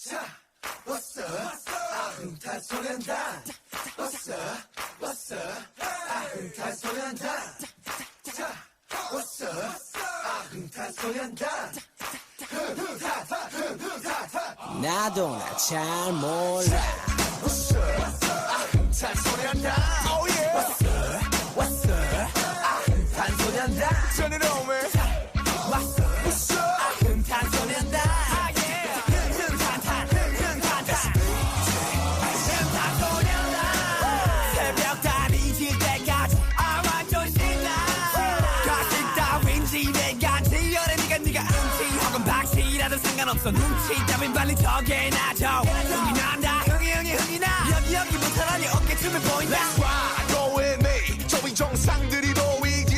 자, what's up? 아흥탈 소리한다. What's up? What's up? 아흥탈 소리한다. 자, what's up? 아흥탈 소리한다. 나도 나 잘 몰라. What's up? 아흥탈 소리한다. Oh yeah. What's up? What's up? 아흥탈 소리한다. Turn it on, man. What's up? What's up? 아흥탈 소리한다. 상관없어 눈치 따윈 빨리 저게 나죠 흥이 난다 흥이 나 여기부터라니 어깨춤을 보인다 That's why go with me 저위 정상들이 보이지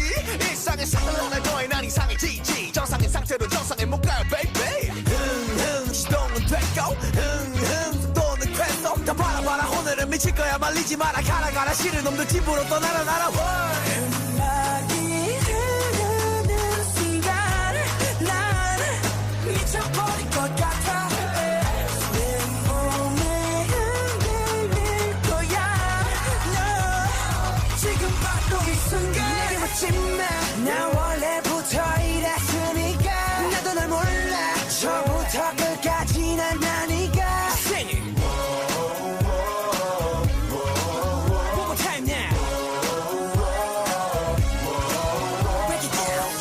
일상의 상을 더해 난 이상해지지 정상인 상태로 정상에 못 가요 baby 흥 시동은 됐고 흥 속도는 됐어 다 봐라 오늘은 미칠 거야 말리지 마라 가라 싫은 놈들 집으로 떠나라 음악이 흐르는 순간 난 미쳐버릴 것 같아 내 몸에 흔들릴 거야 너 지금 바로 이 순간 내게 묻지 마나 원래부터 이랬으니까 나도 널 몰라 처음부터 끝까지 난 나니까 Sing it One more time now Break it down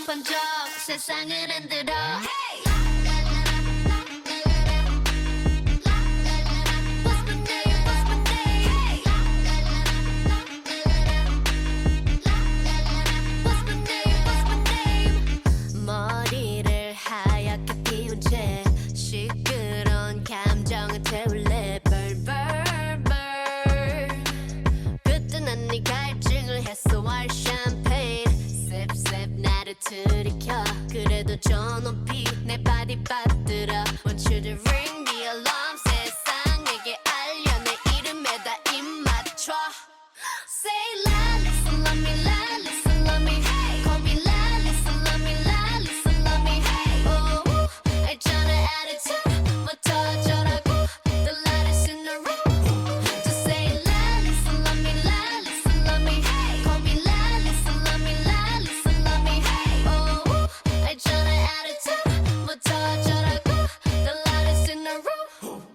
번쩍 세상을 흔들어 머리를 하얗게 피운 채 시끄러운 감정을 태울래 그때 난 네 갈증을 해소할 샴페인 셉셉 나를 들이켜 그래도 저 높이 내 바디 받들어 Want you to ring the alarm 세상에게 알려 내 이름에다 입 맞춰 Say la listen love me la listen love me hey call me la listen love me la listen love me hey oh 알잖아 attitude 부터 저라고 the lightest in the room Just say la listen love me la listen love me hey call me la listen love me la listen love me hey oh 알잖아 attitude 부터 저라고 the lightest in the room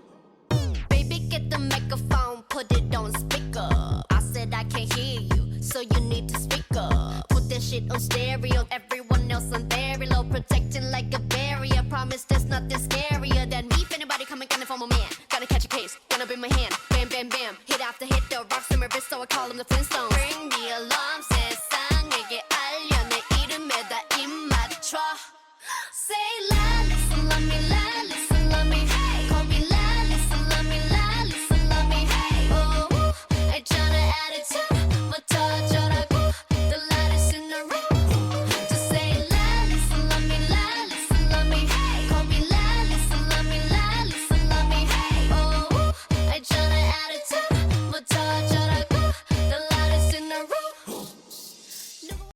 singing songs ring the alarm 세상에게 알려 내 이름에다 입 맞춰 Say la, listen, love me la